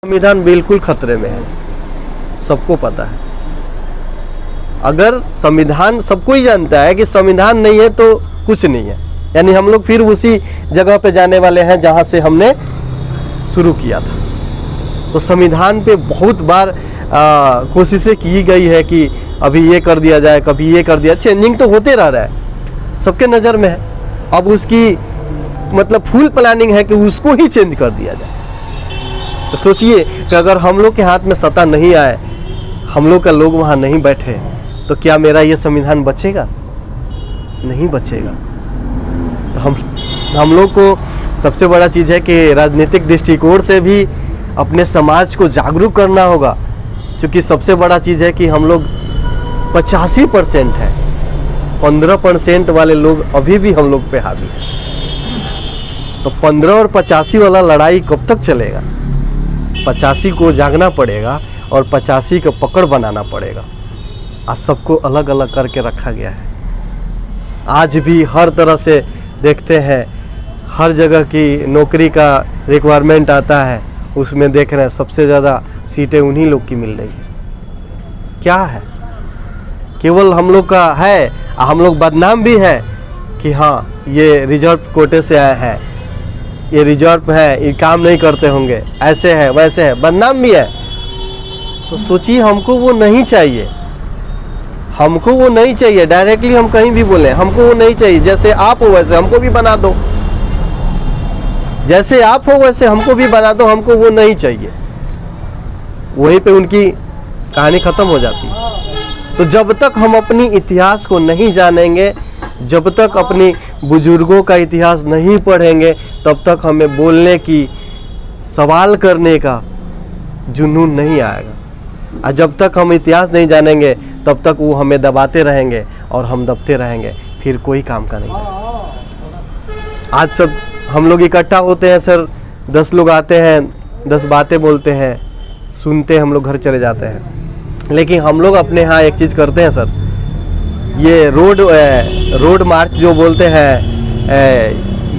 संविधान बिल्कुल खतरे में है, सबको पता है। अगर संविधान, सबको ही जानता है कि संविधान नहीं है तो कुछ नहीं है, यानी हम लोग फिर उसी जगह पे जाने वाले हैं जहां से हमने शुरू किया था। तो संविधान पे बहुत बार कोशिशें की गई है कि अभी ये कर दिया जाए, कभी ये कर दिया, चेंजिंग तो होते रह रहा है, सबके नज़र में है। अब उसकी मतलब फुल प्लानिंग है कि उसको ही चेंज कर दिया जाए। तो सोचिए कि अगर हम लोग के हाथ में सत्ता नहीं आए, हम लोग का लोग वहाँ नहीं बैठे, तो क्या मेरा ये संविधान बचेगा? नहीं बचेगा। तो हम लोग को सबसे बड़ा चीज़ है कि राजनीतिक दृष्टिकोण से भी अपने समाज को जागरूक करना होगा, क्योंकि सबसे बड़ा चीज़ है कि हम लोग 85% है, 15% वाले लोग अभी भी हम लोग पे हावी है। तो 15 और 85 वाला लड़ाई कब तक चलेगा? 85 को जागना पड़ेगा और 85 को पकड़ बनाना पड़ेगा। आज सबको अलग अलग करके रखा गया है। आज भी हर तरह से देखते हैं, हर जगह की नौकरी का रिक्वायरमेंट आता है, उसमें देख रहे हैं सबसे ज़्यादा सीटें उन्हीं लोग की मिल रही है। क्या है? केवल हम लोग का है, हम लोग बदनाम भी है कि हाँ ये रिजर्व कोटे से आए हैं, ये रिजर्व है, ये काम नहीं करते होंगे, ऐसे है वैसे है, बदनाम भी है। तो सोचिए, हमको वो नहीं चाहिए, हमको वो नहीं चाहिए। डायरेक्टली हम कहीं भी बोलें, हमको वो नहीं चाहिए। जैसे आप हो वैसे हमको भी बना दो, जैसे आप हो वैसे हमको भी बना दो, हमको वो नहीं चाहिए। वहीं पे उनकी कहानी खत्म हो जाती है। तो जब तक हम अपनी इतिहास को नहीं जानेंगे, जब तक अपनी बुजुर्गों का इतिहास नहीं पढ़ेंगे, तब तक हमें बोलने की, सवाल करने का जुनून नहीं आएगा। और जब तक हम इतिहास नहीं जानेंगे, तब तक वो हमें दबाते रहेंगे और हम दबते रहेंगे, फिर कोई काम का नहीं रहेगा। आज सब हम लोग इकट्ठा होते हैं सर, 10 लोग आते हैं, 10 बातें बोलते हैं, सुनते हैं, हम लोग घर चले जाते हैं। लेकिन हम लोग अपने यहाँ एक चीज़ करते हैं सर, ये रोड मार्च जो बोलते हैं,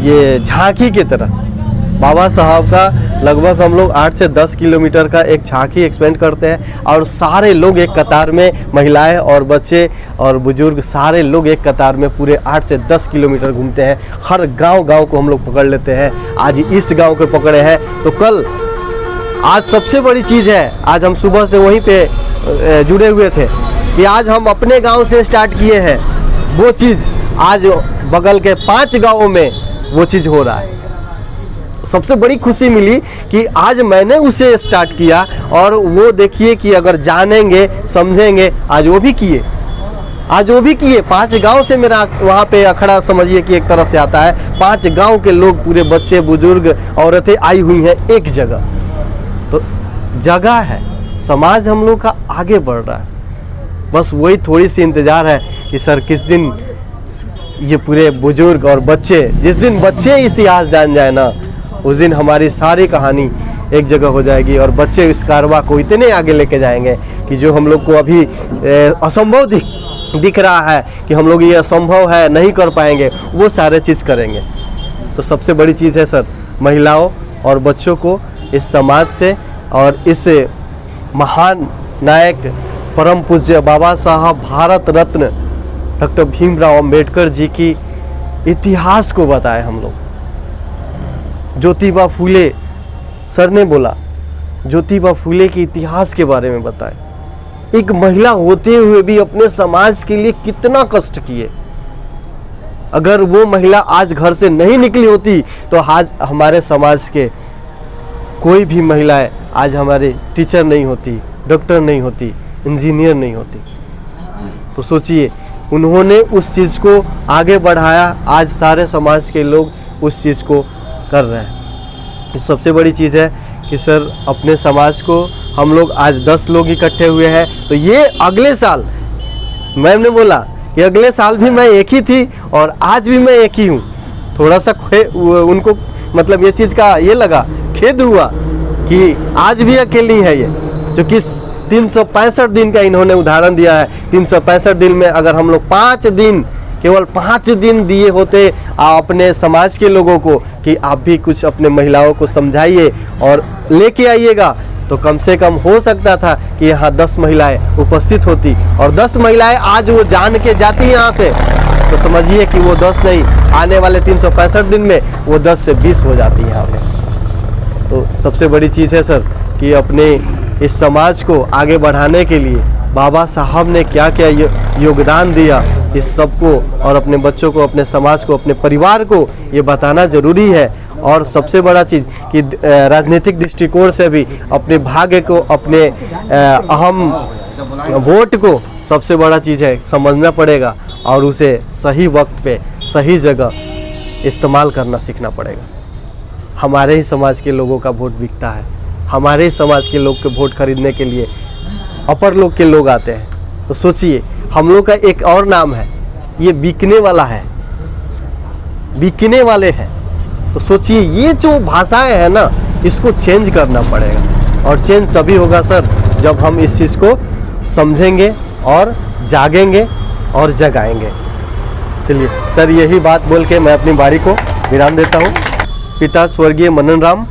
ये झांकी की तरह बाबा साहब का लगभग हम लोग 8 से 10 किलोमीटर का एक झांकी एक्सपेंड करते हैं, और सारे लोग एक कतार में, महिलाएं और बच्चे और बुजुर्ग सारे लोग एक कतार में पूरे 8 से 10 किलोमीटर घूमते हैं। हर गांव को हम लोग पकड़ लेते हैं। आज इस गांव को पकड़े हैं तो कल, आज सबसे बड़ी चीज़ है, आज हम सुबह से वहीं पे जुड़े हुए थे कि आज हम अपने गांव से स्टार्ट किए हैं वो चीज़, आज बगल के 5 गांवों में वो चीज़ हो रहा है। सबसे बड़ी खुशी मिली कि आज मैंने उसे स्टार्ट किया, और वो देखिए कि अगर जानेंगे समझेंगे, आज वो भी किए, आज वो भी किए। 5 गांव से मेरा वहाँ पे अखड़ा समझिए कि एक तरह से आता है। 5 गांव के लोग, पूरे बच्चे बुजुर्ग औरतें आई हुई हैं एक जगह। तो जगह है, समाज हम लोग का आगे बढ़ रहा है। बस वही थोड़ी सी इंतज़ार है कि सर किस दिन ये पूरे बुजुर्ग और बच्चे, जिस दिन बच्चे इतिहास जान जाए ना, उस दिन हमारी सारी कहानी एक जगह हो जाएगी, और बच्चे इस कारवां को इतने आगे लेके जाएंगे कि जो हम लोग को अभी असंभव दिख रहा है कि हम लोग ये असंभव है, नहीं कर पाएंगे, वो सारे चीज़ करेंगे। तो सबसे बड़ी चीज़ है सर, महिलाओं और बच्चों को इस समाज से और इस महान नायक परम पूज्य बाबा साहब भारत रत्न डॉक्टर भीमराव अंबेडकर जी की इतिहास को बताएं। हम लोग ज्योतिबा फूले सर ने बोला, ज्योतिबा फूले के इतिहास के बारे में बताएं। एक महिला होते हुए भी अपने समाज के लिए कितना कष्ट किए। अगर वो महिला आज घर से नहीं निकली होती तो आज हमारे समाज के कोई भी महिलाएं आज हमारे टीचर नहीं होती, डॉक्टर नहीं होती, इंजीनियर नहीं होती। तो सोचिए, उन्होंने उस चीज़ को आगे बढ़ाया, आज सारे समाज के लोग उस चीज़ को कर रहे हैं। सबसे बड़ी चीज़ है कि सर अपने समाज को हम लोग आज 10 लोग इकट्ठे हुए हैं, तो ये अगले साल, मैम ने बोला कि अगले साल भी मैं एक ही थी और आज भी मैं एक ही हूँ। थोड़ा सा उनको मतलब ये चीज़ का ये लगा, खेद हुआ कि आज भी अकेली है ये, जो कि 365 दिन का इन्होंने उदाहरण दिया है। 365 दिन में अगर हम लोग 5 दिन केवल 5 दिन दिए होते अपने समाज के लोगों को कि आप भी कुछ अपने महिलाओं को समझाइए और लेके आइएगा तो कम से कम हो सकता था कि यहाँ 10 महिलाएं उपस्थित होती, और 10 महिलाएं आज वो जान के जाती यहाँ से, तो समझिए कि वो 10 नहीं, आने वाले 365 दिन में वो 10 से 20 हो जाती है यहाँ पे। तो सबसे बड़ी चीज़ है सर कि अपने इस समाज को आगे बढ़ाने के लिए बाबा साहब ने क्या क्या योगदान दिया, इस सबको और अपने बच्चों को, अपने समाज को, अपने परिवार को ये बताना ज़रूरी है। और सबसे बड़ा चीज़ कि राजनीतिक दृष्टिकोण से भी अपने भाग्य को, अपने अहम वोट को सबसे बड़ा चीज़ है समझना पड़ेगा, और उसे सही वक्त पे सही जगह इस्तेमाल करना सीखना पड़ेगा। हमारे ही समाज के लोगों का वोट बिकता है, हमारे ही समाज के लोग के वोट खरीदने के लिए अपर लोग के लोग आते हैं। तो सोचिए, हम लोग का एक और नाम है, ये बिकने वाला है, बिकने वाले हैं। तो सोचिए, ये जो भाषाएं हैं ना, इसको चेंज करना पड़ेगा, और चेंज तभी होगा सर जब हम इस चीज़ को समझेंगे और जागेंगे और जगाएंगे। चलिए सर, यही बात बोल के मैं अपनी बारी को विराम देता हूँ। पिता स्वर्गीय मनन राम,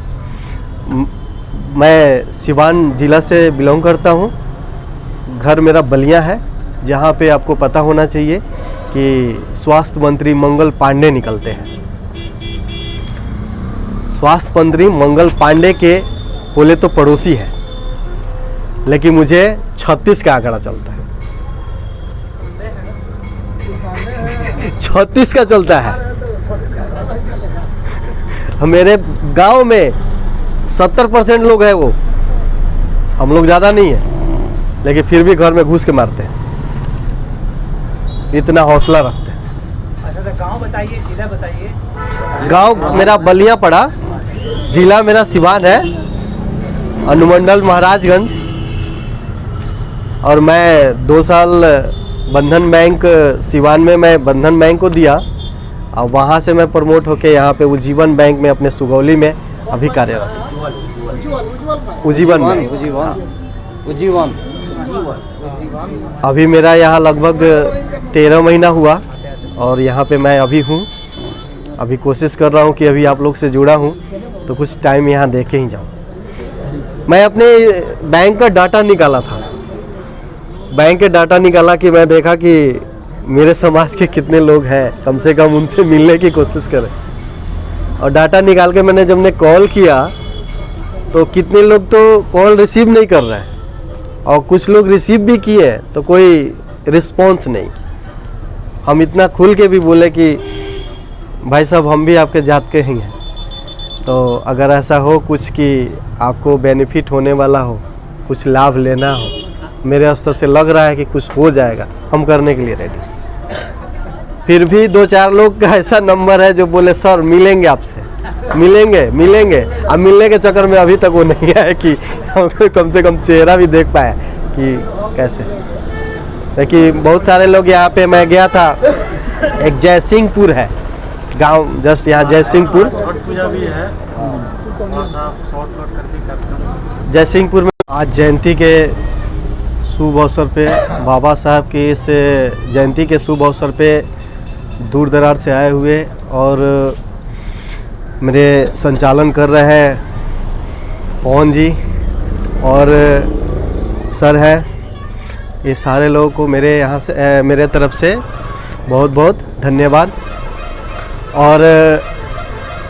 मैं सिवान ज़िला से बिलोंग करता हूँ। घर मेरा बलिया है, जहाँ पे आपको पता होना चाहिए कि स्वास्थ्य मंत्री मंगल पांडे निकलते हैं। स्वास्थ्य मंत्री मंगल पांडे के बोले तो पड़ोसी है, लेकिन मुझे 36 का आंकड़ा चलता है। 36 का चलता है। मेरे गांव में 70% लोग हैं, वो हम लोग ज़्यादा नहीं है, लेकिन फिर भी घर में घुस के मारते हैं, इतना हौसला रखते हैं। अच्छा, तो गांव बताइए, जिला बताइए। गांव मेरा बलिया पड़ा, जिला मेरा सिवान है, अनुमंडल महाराजगंज, और मैं 2 साल बंधन बैंक सिवान में मैं बंधन बैंक को दिया, और वहाँ से मैं प्रमोट होके यहाँ पे उज्जीवन बैंक में अपने सुगौली में अभी कार्यरत हूँ। उज्जीवन अभी मेरा यहाँ लगभग 13 महीना हुआ, और यहाँ पे मैं अभी हूँ। अभी कोशिश कर रहा हूँ कि अभी आप लोग से जुड़ा हूँ तो कुछ टाइम यहाँ दे के ही जाऊँ। मैं अपने बैंक का डाटा निकाला था, बैंक के डाटा निकाला कि मैं देखा कि मेरे समाज के कितने लोग हैं, कम से कम उनसे मिलने की कोशिश करें। और डाटा निकाल के मैंने जब कॉल किया तो कितने लोग तो कॉल रिसीव नहीं कर रहे हैं, और कुछ लोग रिसीव भी किए तो कोई रिस्पॉन्स नहीं। हम इतना खुल के भी बोले कि भाई साहब, हम भी आपके जात के ही हैं, तो अगर ऐसा हो कुछ कि आपको बेनिफिट होने वाला हो, कुछ लाभ लेना हो, मेरे स्तर से लग रहा है कि कुछ हो जाएगा, हम करने के लिए रेडी। फिर भी 2-4 लोग का ऐसा नंबर है जो बोले सर मिलेंगे आपसे, मिलेंगे। अब मिलने के चक्कर में अभी तक वो नहीं आया कि हम कम से कम चेहरा भी देख पाए कि कैसे। लेकिन बहुत सारे लोग यहाँ पे, मैं गया था, एक जयसिंहपुर है गांव, जस्ट यहाँ जयसिंहपुर, पूजा भी है, शॉर्टकट करके जयसिंहपुर में आज जयंती के शुभ अवसर पे, बाबा साहब की इस जयंती के शुभ अवसर पे दूर दराज से आए हुए, और मेरे संचालन कर रहे हैं पवन जी और सर हैं, ये सारे लोगों को मेरे यहाँ से मेरे तरफ से बहुत बहुत धन्यवाद। और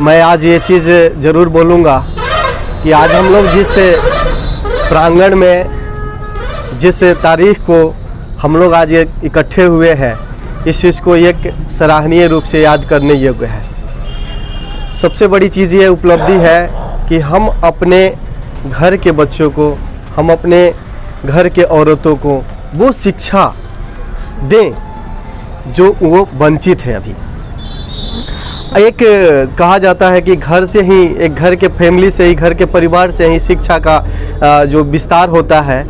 मैं आज ये चीज़ ज़रूर बोलूँगा कि आज हम लोग जिस प्रांगण में, जिस तारीख को हम लोग आज ये इकट्ठे हुए हैं, इस चीज़ को एक सराहनीय रूप से याद करने योग्य है। सबसे बड़ी चीज़ ये उपलब्धि है कि हम अपने घर के बच्चों को, हम अपने घर के औरतों को वो शिक्षा दें जो वो वंचित है। अभी एक कहा जाता है कि घर से ही, एक घर के फैमिली से ही, घर के परिवार से ही शिक्षा का जो विस्तार होता है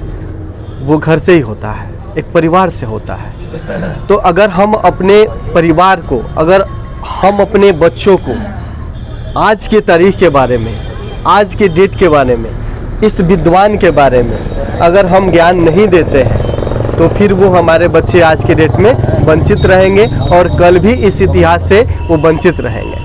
वो घर से ही होता है, एक परिवार से होता है। तो अगर हम अपने परिवार को, अगर हम अपने बच्चों को आज की तारीख के बारे में, आज के डेट के बारे में, इस विद्वान के बारे में अगर हम ज्ञान नहीं देते हैं तो फिर वो हमारे बच्चे आज के डेट में वंचित रहेंगे और कल भी इस इतिहास से वो वंचित रहेंगे।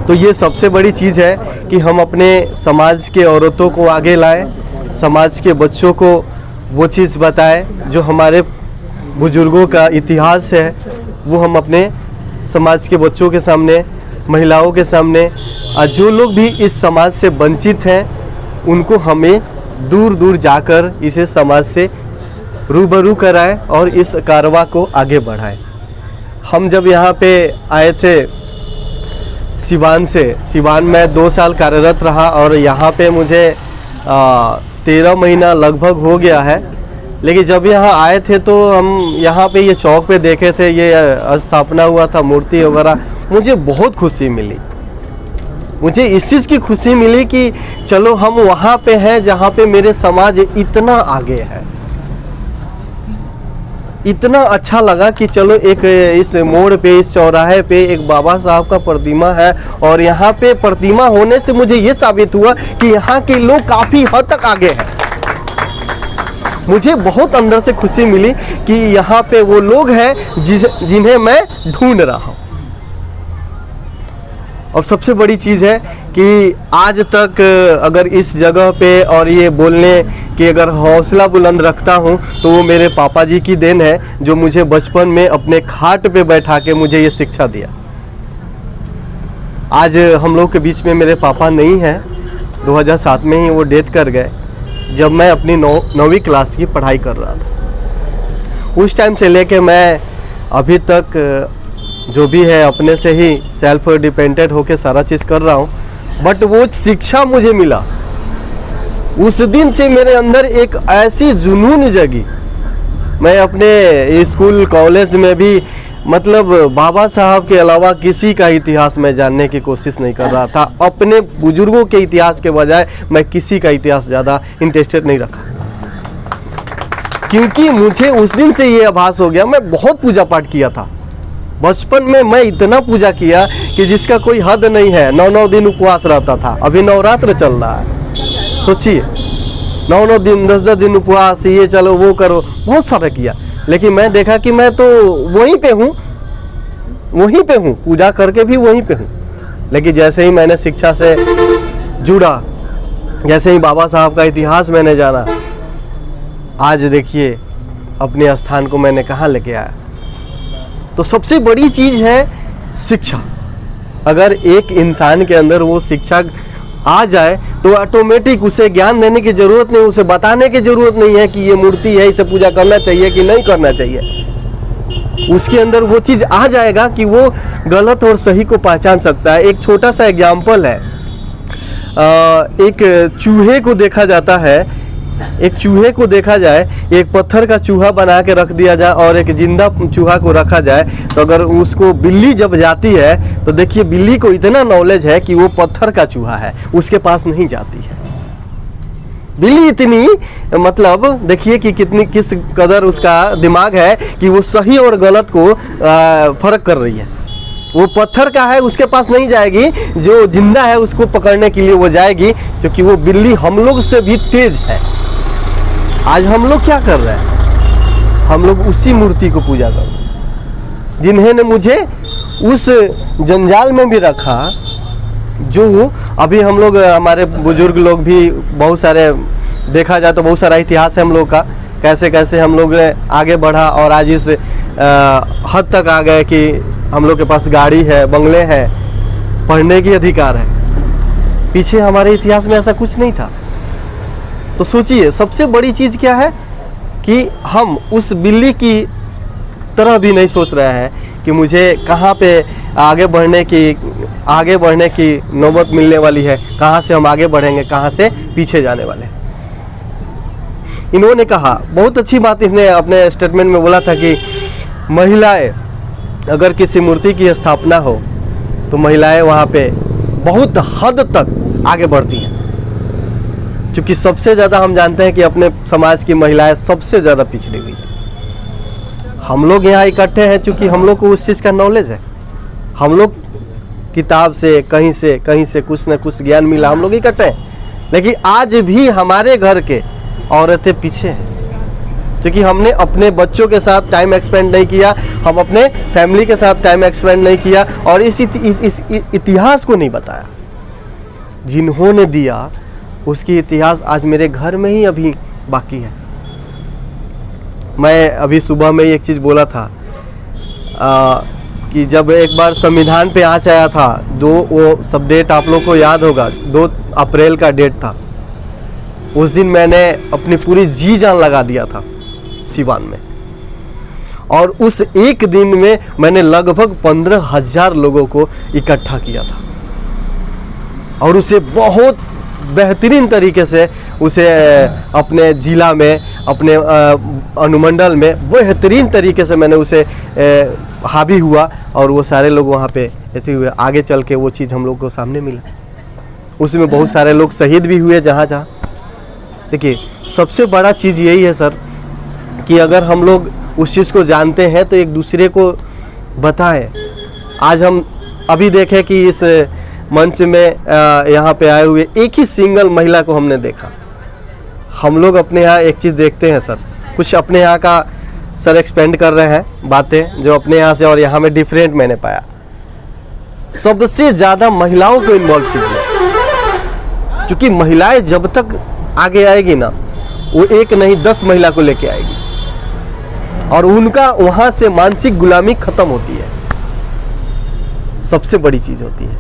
तो तो ये सबसे बड़ी चीज़ है कि हम अपने समाज के औरतों को आगे लाएं, समाज के बच्चों को वो चीज़ बताएं जो हमारे बुजुर्गों का इतिहास है, वो हम अपने समाज के बच्चों के सामने, महिलाओं के सामने, और जो लोग भी इस समाज से वंचित हैं उनको हमें दूर दूर जाकर इसे समाज से रूबरू कराएं और इस कारवां को आगे बढ़ाएं। हम जब यहाँ पे आए थे सिवान में 2 साल कार्यरत रहा और यहाँ पे मुझे 13 महीना लगभग हो गया है। लेकिन जब यहाँ आए थे तो हम यहाँ पे ये चौक पे देखे थे, ये स्थापना हुआ था मूर्ति वगैरह, मुझे बहुत खुशी मिली। मुझे इस चीज़ की खुशी मिली कि चलो हम वहाँ पे हैं जहाँ पे मेरे समाज इतना आगे है। इतना अच्छा लगा कि चलो एक इस मोड़ पे, इस चौराहे पे एक बाबा साहब का प्रतिमा है और यहाँ पे प्रतिमा होने से मुझे ये साबित हुआ कि यहाँ के लोग काफ़ी हद तक आगे हैं। मुझे बहुत अंदर से खुशी मिली कि यहाँ पे वो लोग हैं जिन्हें मैं ढूंढ रहा हूँ। और सबसे बड़ी चीज़ है कि आज तक अगर इस जगह पे और ये बोलने की अगर हौसला बुलंद रखता हूँ तो वो मेरे पापा जी की देन है, जो मुझे बचपन में अपने खाट पे बैठा के मुझे ये शिक्षा दिया। आज हम लोग के बीच में मेरे पापा नहीं हैं, 2007 में ही वो डेथ कर गए जब मैं अपनी 9वीं क्लास की पढ़ाई कर रहा था। उस टाइम से लेके मैं अभी तक जो भी है अपने से ही सेल्फ डिपेंडेंट होके सारा चीज़ कर रहा हूँ। बट वो शिक्षा मुझे मिला, उस दिन से मेरे अंदर एक ऐसी जुनून जगी। मैं अपने स्कूल कॉलेज में भी मतलब बाबा साहब के अलावा किसी का इतिहास में जानने की कोशिश नहीं कर रहा था। अपने बुजुर्गों के इतिहास के बजाय मैं किसी का इतिहास ज़्यादा इंटरेस्टेड नहीं रखा, क्योंकि मुझे उस दिन से ये आभास हो गया। मैं बहुत पूजा पाठ किया था बचपन में, मैं इतना पूजा किया कि जिसका कोई हद नहीं है। 9 दिन उपवास रहता था। अभी नवरात्र चल रहा है, सोचिए 9 दिन 10 दिन उपवास, ये चलो वो करो, बहुत सारा किया। लेकिन मैं देखा कि मैं तो वहीं पे हूँ, पूजा करके भी वहीं पे हूँ। लेकिन जैसे ही मैंने शिक्षा से जुड़ा, जैसे ही बाबा साहब का इतिहास मैंने जाना, आज देखिए अपने स्थान को मैंने कहाँ लेके आया। तो सबसे बड़ी चीज़ है शिक्षा। अगर एक इंसान के अंदर वो शिक्षा आ जाए तो ऑटोमेटिक उसे ज्ञान देने की ज़रूरत नहीं, उसे बताने की ज़रूरत नहीं है कि ये मूर्ति है, इसे पूजा करना चाहिए कि नहीं करना चाहिए। उसके अंदर वो चीज़ आ जाएगा कि वो गलत और सही को पहचान सकता है। एक छोटा सा एग्जाम्पल है, एक चूहे को देखा जाता है, एक चूहे को देखा जाए, एक पत्थर का चूहा बना के रख दिया जाए और एक जिंदा चूहा को रखा जाए, तो अगर उसको बिल्ली जब जाती है तो देखिए बिल्ली को इतना नॉलेज है कि वो पत्थर का चूहा है, उसके पास नहीं जाती है। बिल्ली इतनी मतलब देखिए कि किस कदर उसका दिमाग है कि वो सही और गलत को फर्क कर रही है। वो पत्थर का है उसके पास नहीं जाएगी, जो जिंदा है उसको पकड़ने के लिए वो जाएगी, क्योंकि वो बिल्ली हम लोग से भी तेज है। आज हम लोग क्या कर रहे हैं? हम लोग उसी मूर्ति को पूजा कर रहे हैं जिन्होंने मुझे उस जंजाल में भी रखा। जो अभी हम लोग, हमारे बुजुर्ग लोग भी बहुत सारे, देखा जाए तो बहुत सारा इतिहास है हम लोग का, कैसे कैसे हम लोग आगे बढ़ा और आज इस हद तक आ गए कि हम लोग के पास गाड़ी है, बंगले हैं, पढ़ने की अधिकार है। पीछे हमारे इतिहास में ऐसा कुछ नहीं था। तो सोचिए सबसे बड़ी चीज़ क्या है कि हम उस बिल्ली की तरह भी नहीं सोच रहे हैं कि मुझे कहाँ पे आगे बढ़ने की नौबत मिलने वाली है, कहाँ से हम आगे बढ़ेंगे, कहाँ से पीछे जाने वाले हैं। इन्होंने कहा, बहुत अच्छी बात इसने अपने स्टेटमेंट में बोला था कि महिलाएं अगर किसी मूर्ति की स्थापना हो तो महिलाएं वहाँ पे बहुत हद तक आगे बढ़ती हैं, क्योंकि सबसे ज़्यादा हम जानते हैं कि अपने समाज की महिलाएं सबसे ज़्यादा पिछड़ी हुई है। हम लोग यहाँ इकट्ठे हैं क्योंकि हम लोग को उस चीज़ का नॉलेज है। हम लोग किताब से कहीं से कुछ न कुछ ज्ञान मिला, हम लोग इकट्ठे हैं। लेकिन आज भी हमारे घर के औरतें पीछे हैं। क्योंकि हमने अपने बच्चों के साथ टाइम एक्सपेंड नहीं किया, हम अपने फैमिली के साथ टाइम एक्सपेंड नहीं किया और इस इतिहास को नहीं बताया। जिन्होंने दिया उसकी इतिहास आज मेरे घर में ही अभी बाकी है। मैं अभी सुबह में ही एक चीज़ बोला था कि जब एक बार संविधान पे आँच आया था, वो सब डेट आप लोग को याद होगा, 2 अप्रैल का डेट था। उस दिन मैंने अपनी पूरी जी जान लगा दिया था सिवान में, और उस एक दिन में मैंने लगभग 15,000 लोगों को इकट्ठा किया था और उसे बहुत बेहतरीन तरीके से उसे अपने ज़िला में, अपने अनुमंडल में बेहतरीन तरीके से मैंने उसे हावी हुआ और वो सारे लोग वहाँ पे ऐसे हुए। आगे चल के वो चीज़ हम लोग को सामने मिला, उसमें बहुत सारे लोग शहीद भी हुए जहाँ जहाँ। देखिए, सबसे बड़ा चीज़ यही है सर कि अगर हम लोग उस चीज़ को जानते हैं तो एक दूसरे को बताएं। आज हम अभी देखें कि इस मंच में यहाँ पे आए हुए एक ही सिंगल महिला को हमने देखा। हम लोग अपने यहाँ एक चीज़ देखते हैं सर, कुछ अपने यहाँ का सर एक्सपेंड कर रहे हैं बातें जो अपने यहाँ से, और यहाँ में डिफरेंट मैंने पाया। सबसे ज़्यादा महिलाओं को इन्वॉल्व कीजिए, क्योंकि महिलाएं जब तक आगे आएगी ना, वो एक नहीं 10 महिला को लेके आएगी और उनका वहाँ से मानसिक गुलामी खत्म होती है, सबसे बड़ी चीज़ होती है।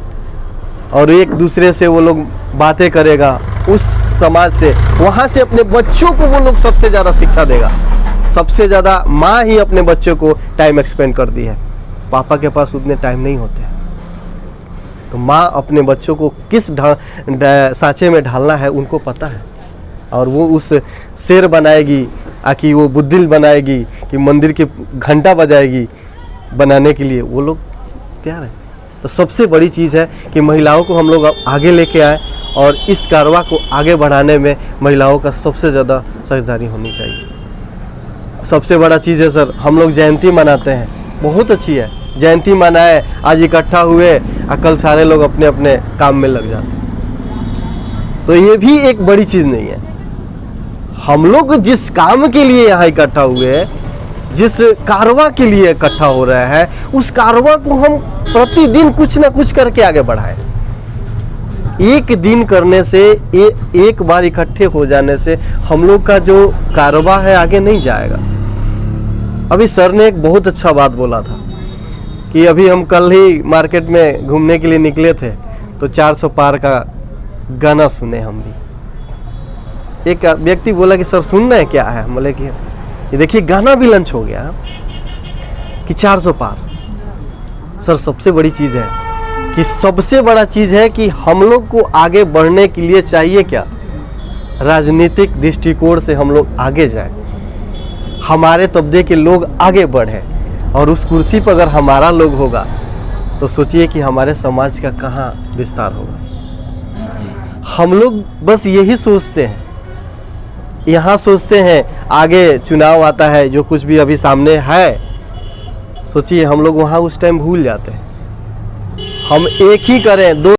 और एक दूसरे से वो लोग बातें करेगा, उस समाज से, वहाँ से अपने बच्चों को वो लोग सबसे ज़्यादा शिक्षा देगा। सबसे ज़्यादा माँ ही अपने बच्चों को टाइम एक्सपेंड करती है, पापा के पास उतने टाइम नहीं होते हैं। तो माँ अपने बच्चों को किस सांचे में ढालना है उनको पता है, और वो उस शेर बनाएगी कि वो बुद्धिल बनाएगी कि मंदिर की घंटा बजाएगी बनाने के लिए, वो लोग तैयार है। तो सबसे बड़ी चीज़ है कि महिलाओं को हम लोग आगे लेके आए और इस कारवा को आगे बढ़ाने में महिलाओं का सबसे ज़्यादा साझेदारी होनी चाहिए। सबसे बड़ा चीज़ है सर, हम लोग जयंती मनाते हैं, बहुत अच्छी है, जयंती मनाए, आज इकट्ठा हुए, कल सारे लोग अपने अपने काम में लग जाते हैं। तो ये भी एक बड़ी चीज़ नहीं है। हम लोग जिस काम के लिए यहाँ इकट्ठा हुए हैं, जिस कारवा के लिए इकट्ठा हो रहा है, उस कारवा को हम प्रतिदिन कुछ ना कुछ करके आगे बढ़ाएं। एक दिन करने से, एक बार इकट्ठे हो जाने से हम लोग का जो कारवा है आगे नहीं जाएगा। अभी सर ने एक बहुत अच्छा बात बोला था कि अभी हम कल ही मार्केट में घूमने के लिए निकले थे तो 400 पार का गाना सुने हम भी। एक व्यक्ति बोला कि सर सुन रहे हैं क्या है? बोले कि ये देखिए गाना भी लंच हो गया कि 400 पार। सर सबसे बड़ी चीज़ है कि सबसे बड़ा चीज़ है कि हम लोग को आगे बढ़ने के लिए चाहिए क्या? राजनीतिक दृष्टिकोण से हम लोग आगे जाएं, हमारे तबके के लोग आगे बढ़ें, और उस कुर्सी पर अगर हमारा लोग होगा तो सोचिए कि हमारे समाज का कहाँ विस्तार होगा। हम लोग बस यही सोचते हैं, यहाँ सोचते हैं आगे चुनाव आता है, जो कुछ भी अभी सामने है, सोचिए हम लोग वहाँ उस टाइम भूल जाते हैं। हम एक ही करें, दो